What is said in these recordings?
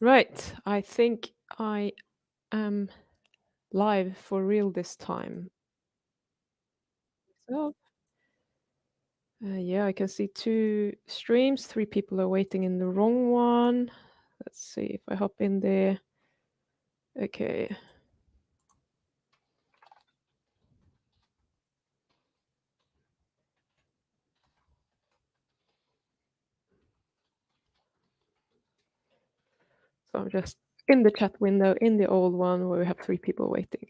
Right. I think I am live for real this time. So, yeah, I can see two streams. Three people are waiting in the wrong one. Let's see if I hop in there. Okay. So I'm just in the chat window in the old one where we have three people waiting.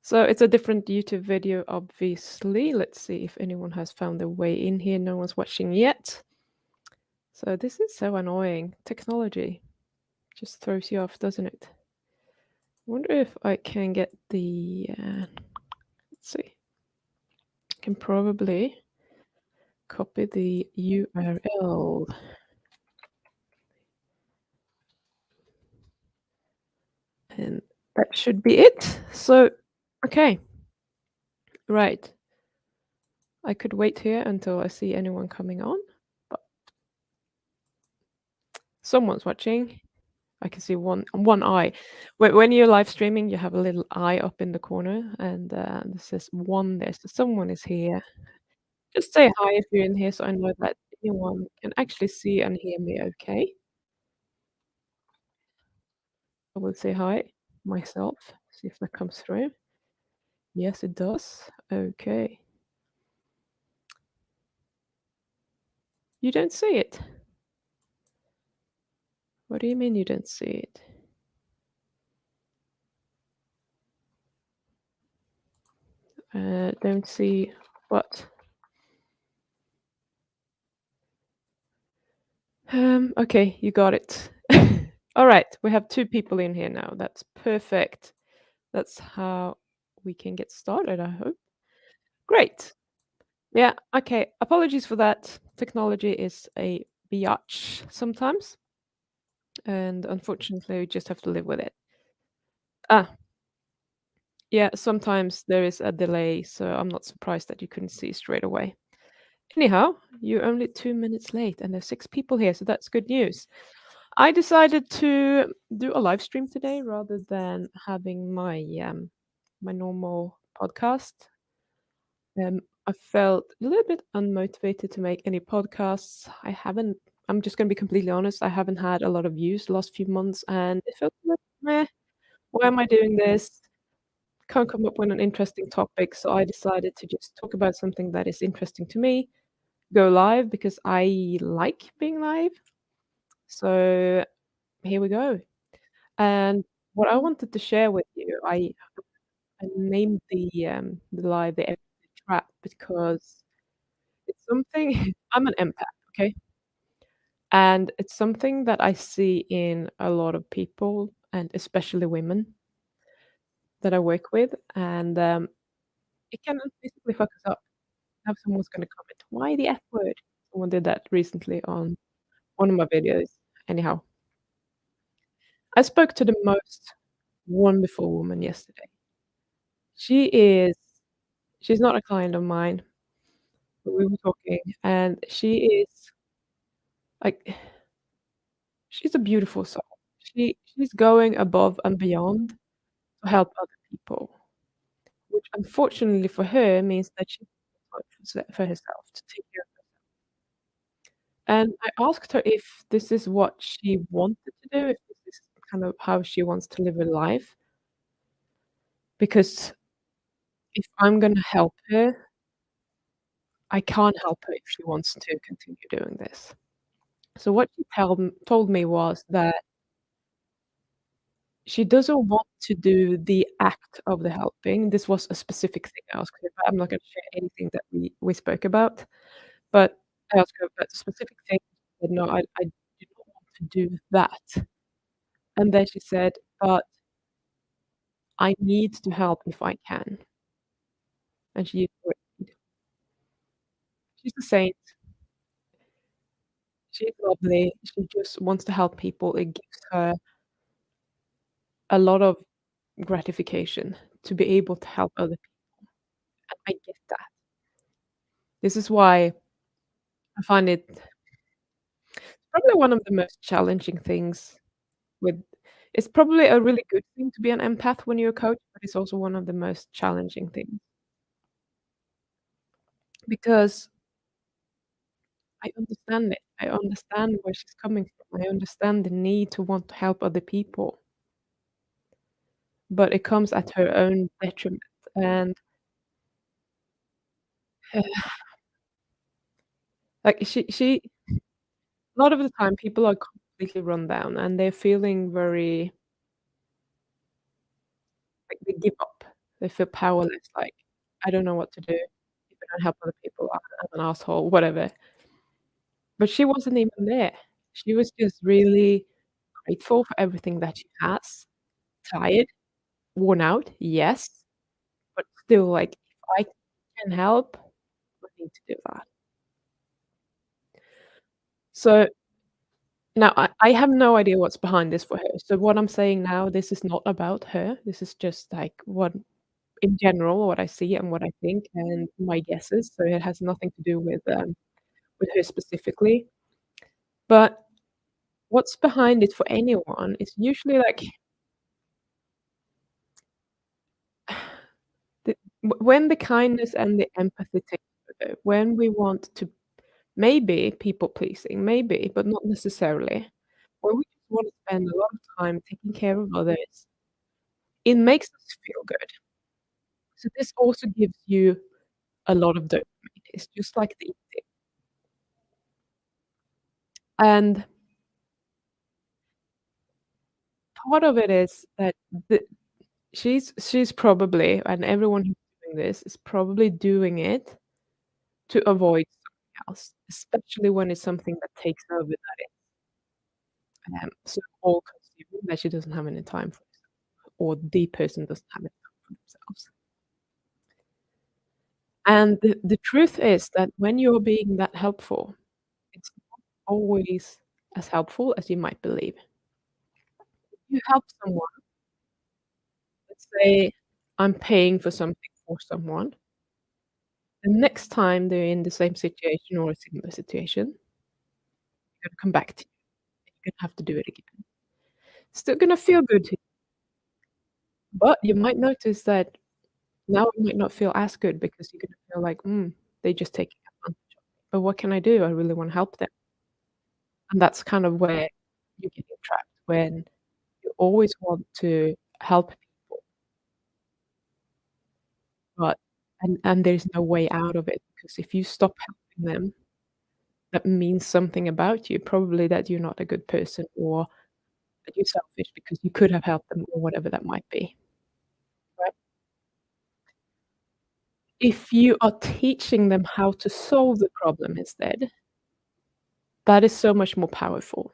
So it's a different YouTube video, obviously. Let's see if anyone has found their way in here. No one's watching yet. So this is so annoying. Technology just throws you off, doesn't it? Wonder if I can get the, let's see. I can probably copy the URL, and that should be it. So, okay, right. I could wait here until I see anyone coming on, but someone's watching. I can see one eye. When you're live streaming, you have a little eye up in the corner, and this says one there. So someone is here. Just say hi if you're in here, so I know that anyone can actually see and hear me. Okay. I will say hi myself, see if that comes through. Yes, it does. Okay. You don't see it. What do you mean you don't see it? Don't see what? Okay, you got it. All right, we have two people in here now. That's perfect. That's how we can get started, I hope. Great. Yeah, okay. Apologies for that. Technology is a biatch sometimes, and unfortunately, we just have to live with it. Ah, yeah, sometimes there is a delay, so I'm not surprised that you couldn't see straight away. Anyhow, you're only 2 minutes late, and there's six people here, so that's good news. I decided to do a live stream today rather than having my normal podcast. I felt a little bit unmotivated to make any podcasts. I'm just gonna be completely honest, I haven't had a lot of views the last few months, and it felt a bit meh. Why am I doing this? Can't come up with an interesting topic, so I decided to just talk about something that is interesting to me, go live because I like being live. So here we go. And what I wanted to share with you, I named the live the empathy trap because it's something I'm an empath, okay? And it's something that I see in a lot of people and especially women that I work with, and it can basically fuck us up. Now someone's gonna comment, "Why the F word?" Someone did that recently on one of my videos. Anyhow, I spoke to the most wonderful woman yesterday. She is she's not a client of mine, but we were talking, and she is like she's a beautiful soul. She's going above and beyond to help other people, which unfortunately for her means that she has time for herself to take care of. And I asked her if this is what she wanted to do, if this is kind of how she wants to live her life, because if I'm gonna help her, I can't help her if she wants to continue doing this. So what she told me was that she doesn't want to do the act of the helping. This was a specific thing I asked her about. I'm not gonna share anything that we spoke about, but I asked her about the specific thing. She said, "No, I do not want to do that." And then she said, "But I need to help if I can." And she used the word need. She's a saint. She's lovely. She just wants to help people. It gives her a lot of gratification to be able to help other people, and I get that. This is why I find it probably one of the most challenging things with it's probably a really good thing to be an empath when you're a coach, but it's also one of the most challenging things because I understand it. I understand where she's coming from. I understand the need to want to help other people, but it comes at her own detriment. And like she a lot of the time people are completely run down and they're feeling very like they give up. They feel powerless, like I don't know what to do. If I don't help other people, I'm an asshole, whatever. But she wasn't even there. She was just really grateful for everything that she has. Tired, worn out, yes, but still, like, if I can help, I need to do that. So, now I have no idea what's behind this for her. So what I'm saying now, this is not about her. This is just, like, what in general, what I see and what I think and my guesses, so it has nothing to do with her specifically. But what's behind it for anyone is usually, like, when the kindness and the empathy take over, when we want to maybe people pleasing, maybe, but not necessarily, when we just want to spend a lot of time taking care of others, it makes us feel good. So this also gives you a lot of dopamine. It's just like the eating. And part of it is that the she's probably and everyone who's doing this is probably doing it to avoid something else, especially when it's something that takes over that is, so all-consuming that she doesn't have any time for herself, or the person doesn't have any time for themselves. And the truth is that when you're being that helpful, it's not always as helpful as you might believe. You help someone, let's say I'm paying for something for someone, the next time they're in the same situation or a similar situation, they're gonna come back to you, and you're gonna have to do it again. Still gonna feel good to you, but you might notice that now it might not feel as good because you're gonna feel like, they just taking advantage of me. But what can I do? I really wanna help them." And that's kind of where you get trapped, when you always want to help people, but and there's no way out of it, because if you stop helping them, that means something about you, probably that you're not a good person or that you're selfish because you could have helped them or whatever that might be, right? If you are teaching them how to solve the problem instead, that is so much more powerful.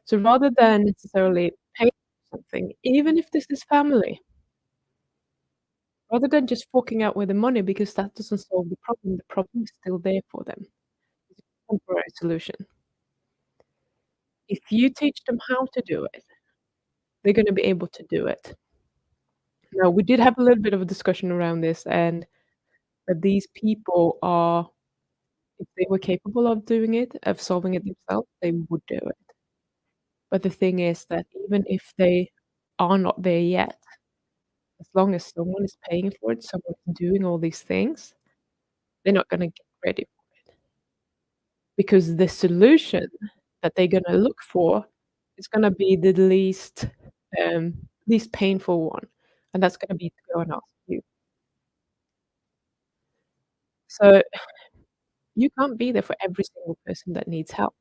So rather than necessarily pay for something, even if this is family, rather than just forking out with the money because that doesn't solve the problem is still there for them. It's a temporary solution. If you teach them how to do it, they're gonna be able to do it. Now, we did have a little bit of a discussion around this, and that these people are if they were capable of doing it, of solving it themselves, they would do it. But the thing is that even if they are not there yet, as long as someone is paying for it, someone is doing all these things, they're not gonna get ready for it. Because the solution that they're gonna look for is gonna be the least painful one, and that's gonna be to go and ask you. So, you can't be there for every single person that needs help.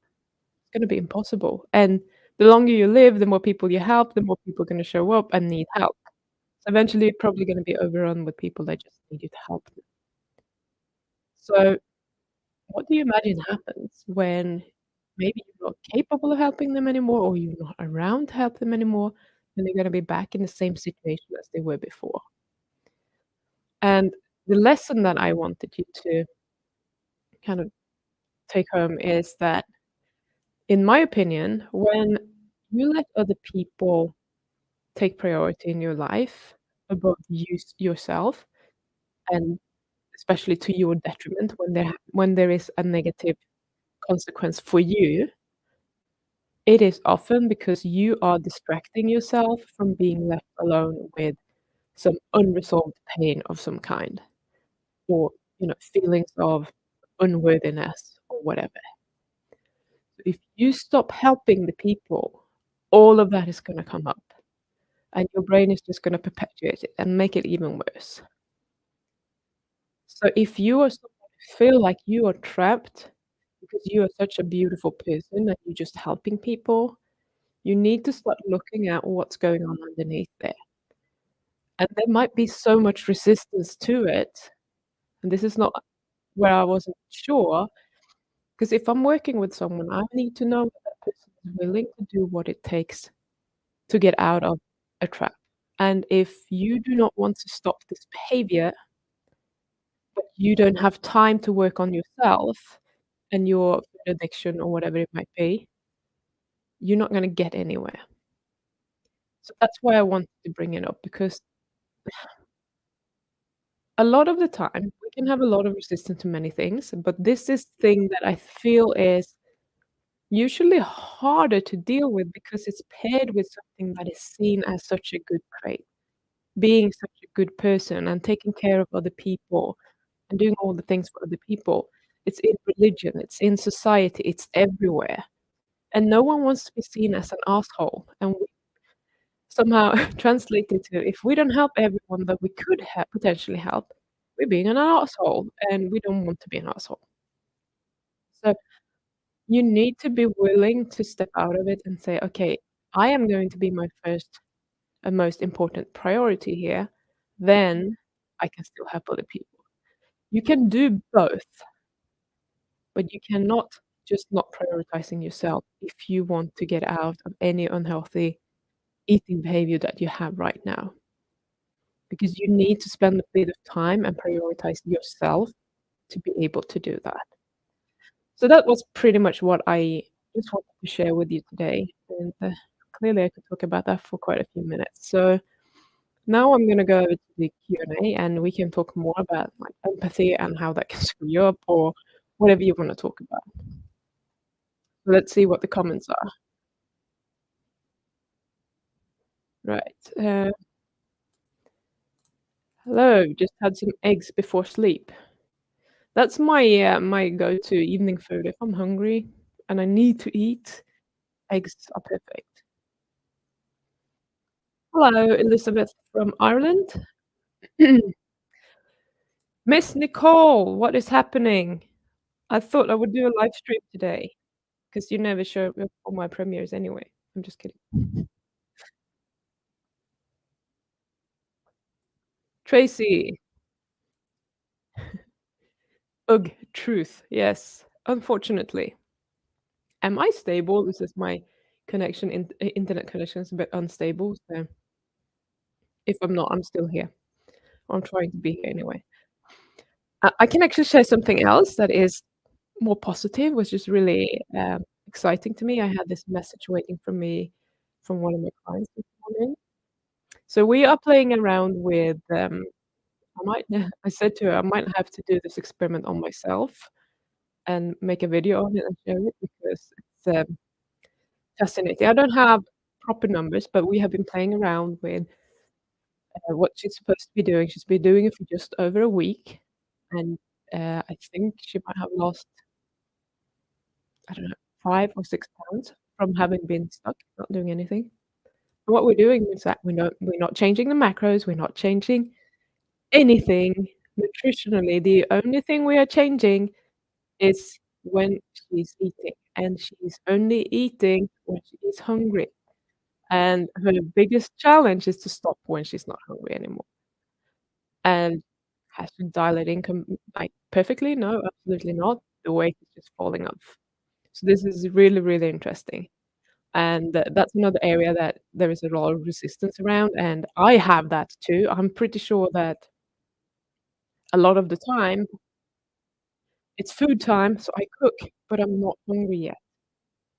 It's gonna be impossible, and the longer you live, the more people you help, the more people are gonna show up and need help. So eventually, you're probably gonna be overrun with people that just need you to help them. So, what do you imagine happens when maybe you're not capable of helping them anymore or you're not around to help them anymore, and they're gonna be back in the same situation as they were before? And the lesson that I wanted you to kind of take home is that, in my opinion, when you let other people take priority in your life above yourself, and especially to your detriment when there is a negative consequence for you, It is often because you are distracting yourself from being left alone with some unresolved pain of some kind or, feelings of unworthiness or whatever. If you stop helping the people, all of that is gonna come up, and your brain is just gonna perpetuate it and make it even worse. So if you are someone who feel like you are trapped because you are such a beautiful person and you're just helping people, you need to start looking at what's going on underneath there. And there might be so much resistance to it, and this is not where I wasn't sure, because if I'm working with someone, I need to know that that person is willing to do what it takes to get out of a trap. And if you do not want to stop this behavior, but you don't have time to work on yourself and your food addiction or whatever it might be, you're not gonna get anywhere. So that's why I wanted to bring it up because a lot of the time we can have a lot of resistance to many things, but this is thing that I feel is usually harder to deal with because it's paired with something that is seen as such a good trait. Being such a good person and taking care of other people and doing all the things for other people. It's in religion, it's in society, it's everywhere. And no one wants to be seen as an asshole. And we somehow translate it to if we don't help everyone that we could potentially help, we're being an asshole and we don't want to be an asshole. So you need to be willing to step out of it and say, okay, I am going to be my first and most important priority here. Then I can still help other people. You can do both, but you cannot just not prioritizing yourself if you want to get out of any unhealthy eating behavior that you have right now. Because you need to spend a bit of time and prioritize yourself to be able to do that. So that was pretty much what I just wanted to share with you today. And clearly, I could talk about that for quite a few minutes. So now I'm gonna go over to the Q&A, and we can talk more about, like, empathy and how that can screw you up or whatever you wanna talk about. So let's see what the comments are. Right. Hello, just had some eggs before sleep. That's my go-to evening food. If I'm hungry and I need to eat, eggs are perfect. Hello, Elizabeth from Ireland. Miss Nicole, what is happening? I thought I would do a live stream today because you never show up on my premieres anyway. I'm just kidding. Tracy, ugh, truth. Yes, unfortunately. Am I stable? This is my connection, internet connection is a bit unstable. So if I'm not, I'm still here. I'm trying to be here anyway. I can actually share something else that is more positive, which is really exciting to me. I had this message waiting for me from one of my clients this morning. So we are playing around with. I might. I said to her, I might have to do this experiment on myself and make a video on it and share it because it's fascinating. I don't have proper numbers, but we have been playing around with what she's supposed to be doing. She's been doing it for just over a week, and I think she might have lost, I don't know, 5 or 6 pounds from having been stuck, not doing anything. And what we're doing is that we're not changing the macros, we're not changing anything nutritionally. The only thing we are changing is when she's eating, and she's only eating when she is hungry. And her biggest challenge is to stop when she's not hungry anymore. And has to dial it in like, perfectly? No, absolutely not. The weight is just falling off. So this is really, really interesting. And that's another area that there is a lot of resistance around, and I have that too. I'm pretty sure that a lot of the time, it's food time, so I cook, but I'm not hungry yet,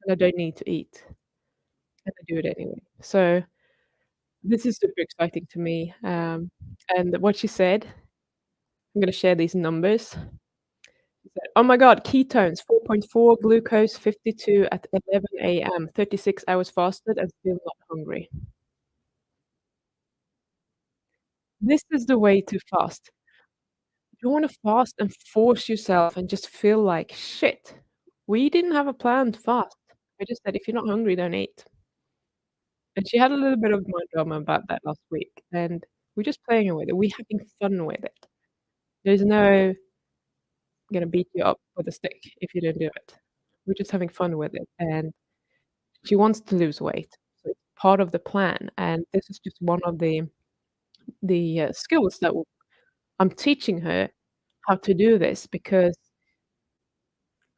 and I don't need to eat, and I do it anyway. So this is super exciting to me, and what she said, I'm gonna share these numbers. She said, "Oh my god, ketones, 4.4, glucose 52 at 11 AM, 36 hours fasted and still not hungry." This is the way to fast. You wanna fast and force yourself and just feel like shit. We didn't have a plan to fast. I just said, "If you're not hungry, don't eat." And she had a little bit of mind drama about that last week, and we're just playing with it. We're having fun with it. There's no gonna beat you up with a stick if you don't do it. We're just having fun with it, and she wants to lose weight, so it's part of the plan, and this is just one of the skills that I'm teaching her how to do this because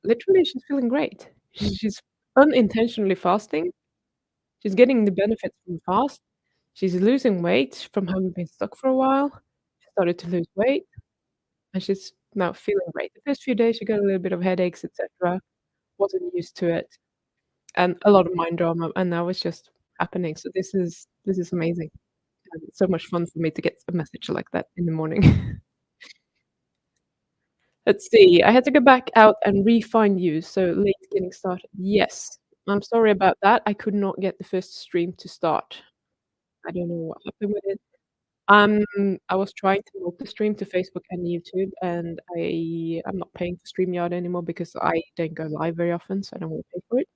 literally she's feeling great. She's unintentionally fasting. She's getting the benefits from fast. She's losing weight from having been stuck for a while. She started to lose weight, and she's now feeling great. The first few days, she got a little bit of headaches, etc. Wasn't used to it, and a lot of mind drama, and now it's just happening. So this is amazing, and it's so much fun for me to get a message like that in the morning. Let's see. I had to go back out and re-find you, so late getting started. Yes, I'm sorry about that. I could not get the first stream to start. I don't know what happened with it. I was trying to multi-stream to Facebook and YouTube, and I'm not paying for StreamYard anymore because I don't go live very often, so I don't want to pay for it.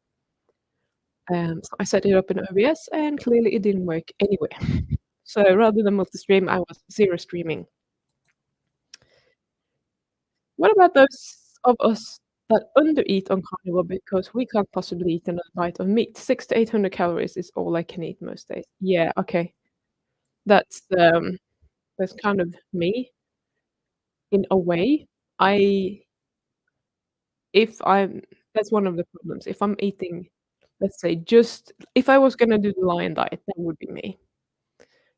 So I set it up in OBS, and clearly it didn't work anyway. So rather than multi-stream, I was zero streaming. What about those of us that undereat on carnivore because we can't possibly eat another bite of meat? 600 to 800 calories is all I can eat most days. Yeah, okay. That's that's kind of me in a way. I if I'm That's one of the problems. If I'm eating, let's say, just if I was gonna do the lion diet, that would be me.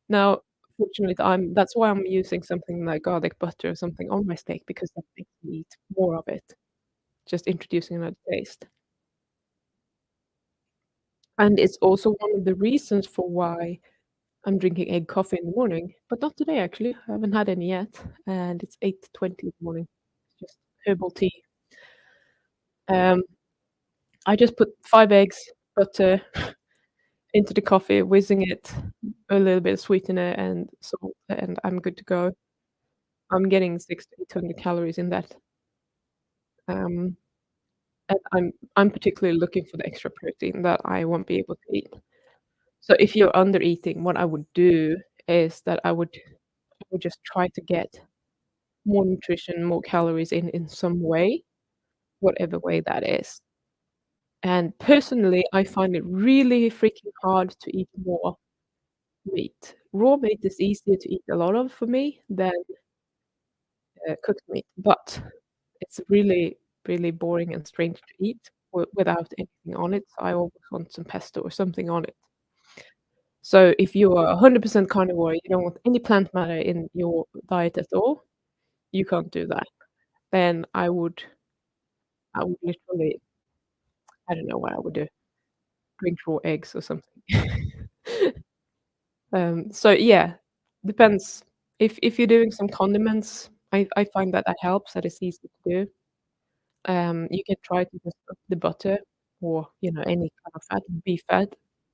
Now, fortunately, that's why I'm using something like garlic butter or something on my steak because that makes me eat more of it, just introducing another taste. And it's also one of the reasons for why I'm drinking egg coffee in the morning, but not today actually. I haven't had any yet, and it's 8:20 in the morning. It's just herbal tea. Um, I just put 5 eggs, butter into the coffee, whizzing it, a little bit of sweetener and salt, and I'm good to go. I'm getting 6 to 800 calories in that. Um, and I'm particularly looking for the extra protein that I won't be able to eat. So if you're under eating, what I would do is that I would just try to get more nutrition, more calories in some way, whatever way that is. And personally, I find it really freaking hard to eat more meat. Raw meat is easier to eat a lot of for me than cooked meat, but it's really, really boring and strange to eat without anything on it. So I always want some pesto or something on it. So if you are 100% carnivore, you don't want any plant matter in your diet at all, you can't do that. Then I would literally, I don't know what I would do, drink raw eggs or something. So yeah, depends. If you're doing some condiments, I find that that helps, that it's easy to do. You can try to just cook the butter or, any kind of fat, beef fat.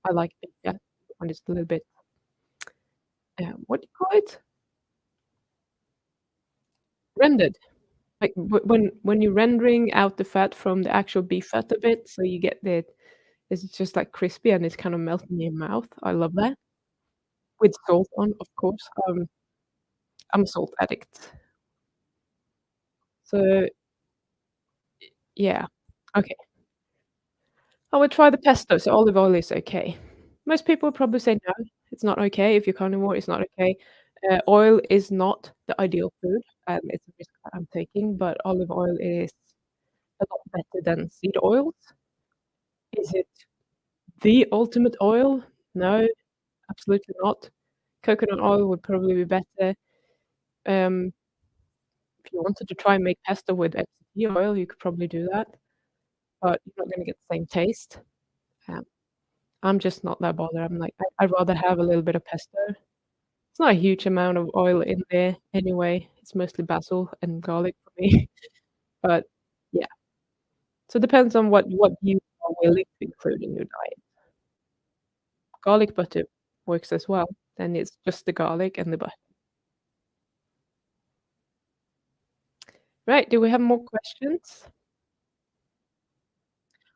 I like beef fat when it's a little bit, what do you call it? Rendered. Like, when you're rendering out the fat from the actual beef fat a bit, so you get it's just, like, crispy and it's kind of melting in your mouth. I love that. With salt on, of course. I'm a salt addict. So, yeah. Okay. I would try the pesto, so olive oil is okay. Most people would probably say, "No, it's not okay. If you're carnivore, it's not okay." Oil is not the ideal food, it's a risk that I'm taking, but olive oil is a lot better than seed oils. Is it the ultimate oil? No, absolutely not. Coconut oil would probably be better. Um, if you wanted to try and make pesto with MCT oil, you could probably do that, but you're not gonna get the same taste. Um, I'm just not that bothered. I'm like, I'd rather have a little bit of pesto. It's not a huge amount of oil in there anyway. It's mostly basil and garlic for me. But yeah, so it depends on what you are willing to include in your diet. Garlic butter works as well, then it's just the garlic and the butter. Right, do we have more questions?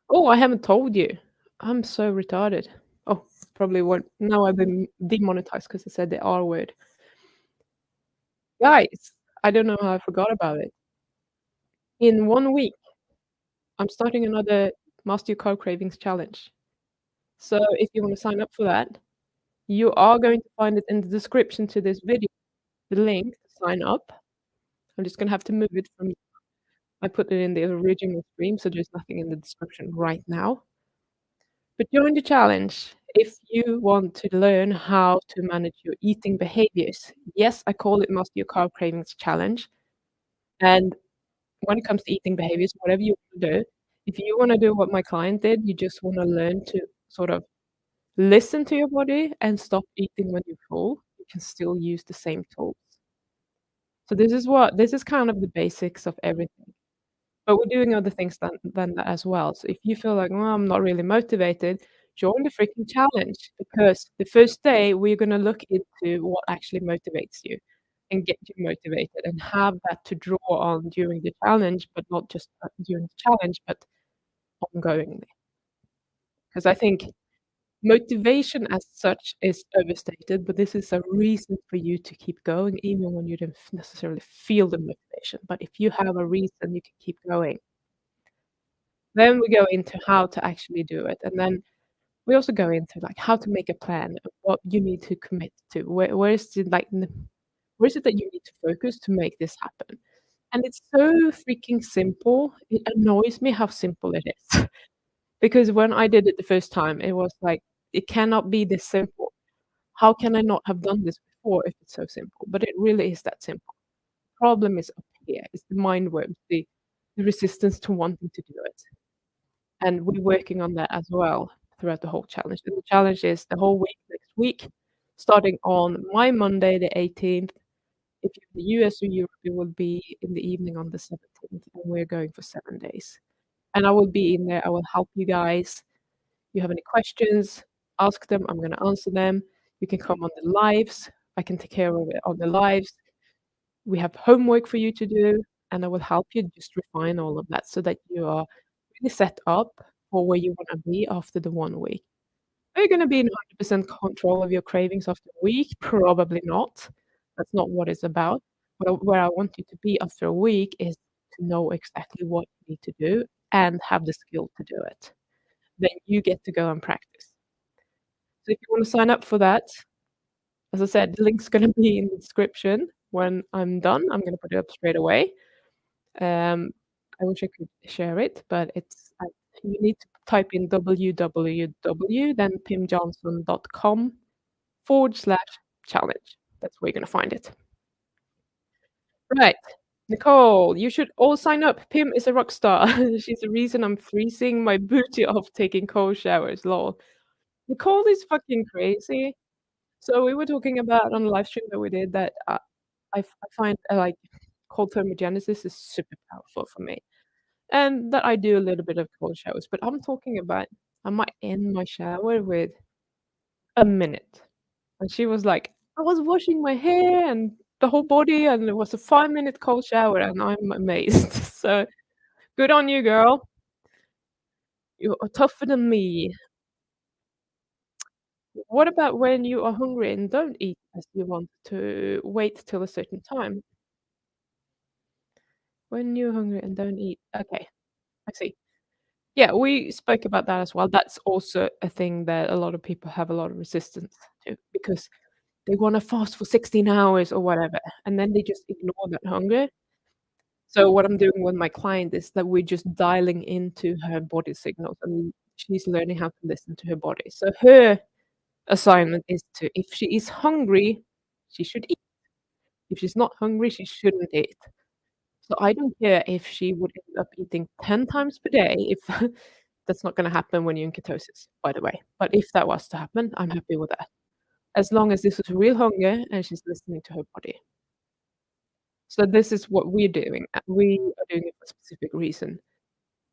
Oh, I haven't told you. I'm so retarded. Oh, probably won't now I've been demonetized because I said the R word. Guys, I don't know how I forgot about it. In 1 week, I'm starting another Master Your Carb Cravings challenge. So if you wanna sign up for that, you are going to find it in the description to this video, the link to sign up. I'm just gonna have to move it from I put it in the original stream, so there's nothing in the description right now. But join the challenge if you want to learn how to manage your eating behaviors. Yes, I call it Master Your Carb Cravings Challenge. And when it comes to eating behaviors, whatever you wanna do, if you wanna do what my client did, you just wanna learn to sort of listen to your body and stop eating when you're full, you can still use the same tools. So this is kind of the basics of everything. But we're doing other things than that as well. So if you feel like, "Well, I'm not really motivated," join the freaking challenge because the first day we're gonna look into what actually motivates you and get you motivated and have that to draw on during the challenge, but not just, during the challenge, but ongoingly. Because I think motivation as such is overstated, but this is a reason for you to keep going even when you don't necessarily feel the motivation. But if you have a reason, you can keep going. Then we go into how to actually do it, and then we also go into, like, how to make a plan of what you need to commit to. Where is the, like, where is it that you need to focus to make this happen? And it's so freaking simple. It annoys me how simple it is. Because when I did it the first time, it was like, "It cannot be this simple. How can I not have done this before if it's so simple?" But it really is that simple. Problem is up here. It's the mind worms, the resistance to wanting to do it. And we're working on that as well throughout the whole challenge. And the challenge is the whole week next week, starting on my Monday, the 18th. If you're in the US or Europe, it will be in the evening on the 17th, and we're going for 7 days. And I will be in there. I will help you guys. You have any questions, ask them. I'm gonna answer them. You can come on the lives. I can take care of it on the lives. We have homework for you to do, and I will help you just refine all of that so that you are really set up for where you wanna be after the 1 week. Are you gonna be in 100% control of your cravings after a week? Probably not. That's not what it's about. But where I want you to be after a week is to know exactly what you need to do and have the skill to do it. Then you get to go and practice. So if you wanna sign up for that, as I said, the link's gonna be in the description. When I'm done, I'm gonna put it up straight away. Um, I wish I could share it, but you need to type in www, then pimjohnson.com/challenge. That's where you're gonna find it. Right. Nicole, you should all sign up. Pim is a rock star. She's the reason I'm freezing my booty off taking cold showers, lol. Nicole is fucking crazy. So we were talking about on a live stream that we did that, I find, like, cold thermogenesis is super powerful for me. And that I do a little bit of cold showers, but I'm talking about I might end my shower with a minute. And she was like, "I was washing my hair and the whole body, and it was a 5-minute cold shower," and I'm amazed. So, good on you, girl. You are tougher than me. What about when you are hungry and don't eat as you want to wait till a certain time? When you're hungry and don't eat. Okay, I see. Yeah, we spoke about that as well. That's also a thing that a lot of people have a lot of resistance to because they wanna fast for 16 hours or whatever, and then they just ignore that hunger. So what I'm doing with my client is that we're just dialing into her body signals, and she's learning how to listen to her body. So her assignment is to if she is hungry, she should eat. If she's not hungry, she shouldn't eat. So I don't care if she would end up eating 10 times per day if that's not gonna happen when you're in ketosis, by the way. But if that was to happen, I'm happy with that. As long as this is real hunger and she's listening to her body. So this is what we're doing, we are doing it for a specific reason.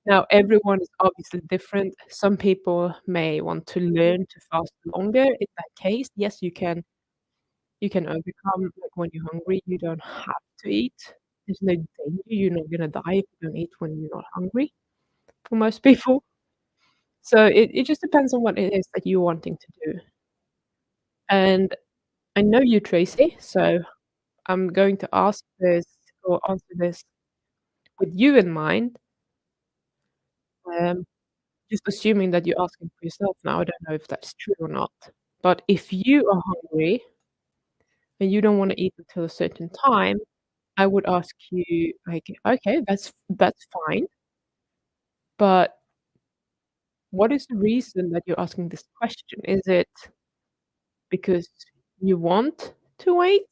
Now, everyone is obviously different. Some people may want to learn to fast longer. In that case, yes, you can overcome, like, when you're hungry, you don't have to eat. There's no danger, you're not gonna die if you don't eat when you're not hungry, for most people. So it just depends on what it is that you're wanting to do. And I know you, Tracy, so I'm going to ask this or answer this with you in mind, um, just assuming that you're asking for yourself now. I don't know if that's true or not. But if you are hungry and you don't wanna eat until a certain time, I would ask you, like, "Okay, that's fine, but what is the reason that you're asking this question? Is it because you want to wait,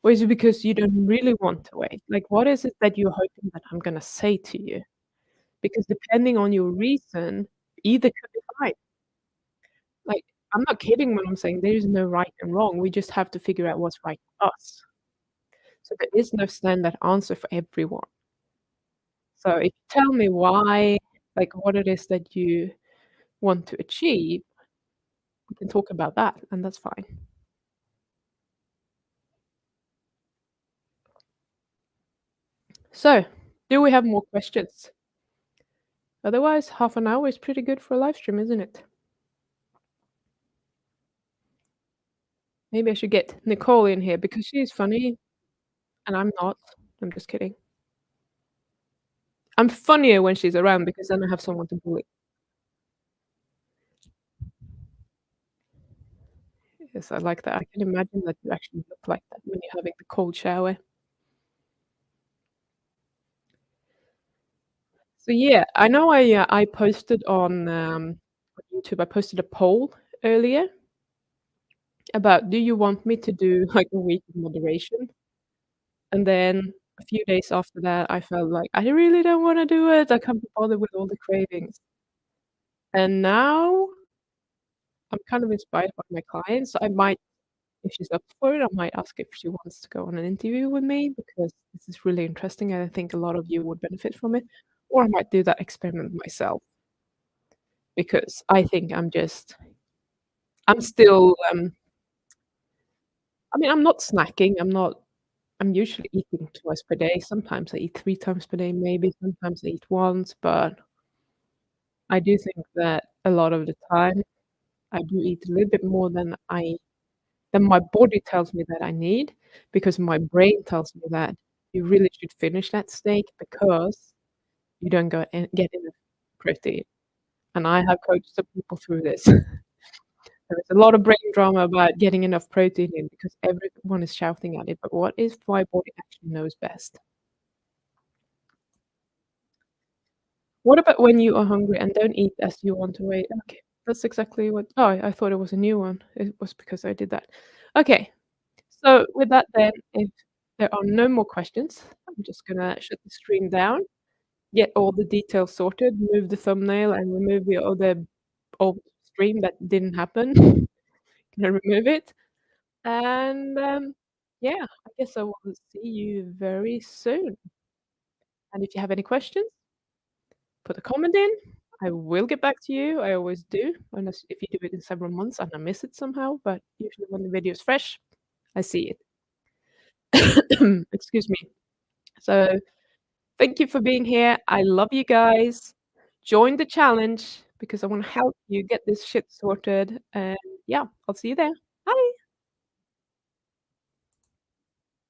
or is it because you don't really want to wait? Like, what is it that you're hoping that I'm gonna say to you?" Because depending on your reason, either could be fine. Like, I'm not kidding when I'm saying there is no right and wrong, we just have to figure out what's right for us. So there is no standard answer for everyone. So if you tell me why, like, what it is that you want to achieve, we can talk about that, and that's fine. So, do we have more questions? Otherwise, half an hour is pretty good for a live stream, isn't it? Maybe I should get Nicole in here because she's funny and I'm not. I'm just kidding. I'm funnier when she's around because then I have someone to bully. Yes, I like that. I can imagine that you actually look like that when you're having the cold shower. So yeah, I know I posted on YouTube, I posted a poll earlier about do you want me to do like a week of moderation? And then a few days after that, I felt like I really don't wanna do it. I can't be bothered with all the cravings. And now I'm kind of inspired by my clients. So I might, if she's up for it, I might ask if she wants to go on an interview with me because this is really interesting and I think a lot of you would benefit from it. Or I might do that experiment myself because I think I'm still, I mean, I'm not snacking, I'm usually eating twice per day. Sometimes I eat 3 times per day, maybe, sometimes I eat once, but I do think that a lot of the time, I do eat a little bit more than my body tells me that I need, because my brain tells me that you really should finish that steak because you don't go and get enough protein, and I have coached some people through this. There is a lot of brain drama about getting enough protein in because everyone is shouting at it, but what if my body actually knows best? What about when you are hungry and don't eat as you want to wait? Okay, that's exactly what oh, I thought it was a new one. It was because I did that. Okay, so with that then, if there are no more questions, I'm just gonna shut the stream down, get all the details sorted, move the thumbnail, and remove the other old stream that didn't happen. Gonna remove it. And, yeah, I guess I will see you very soon. And if you have any questions, put a comment in. I will get back to you. I always do, unless if you do it in several months and I miss it somehow, but usually when the video is fresh, I see it. Excuse me. So, thank you for being here. I love you guys. Join the challenge because I wanna help you get this shit sorted, and yeah, I'll see you there.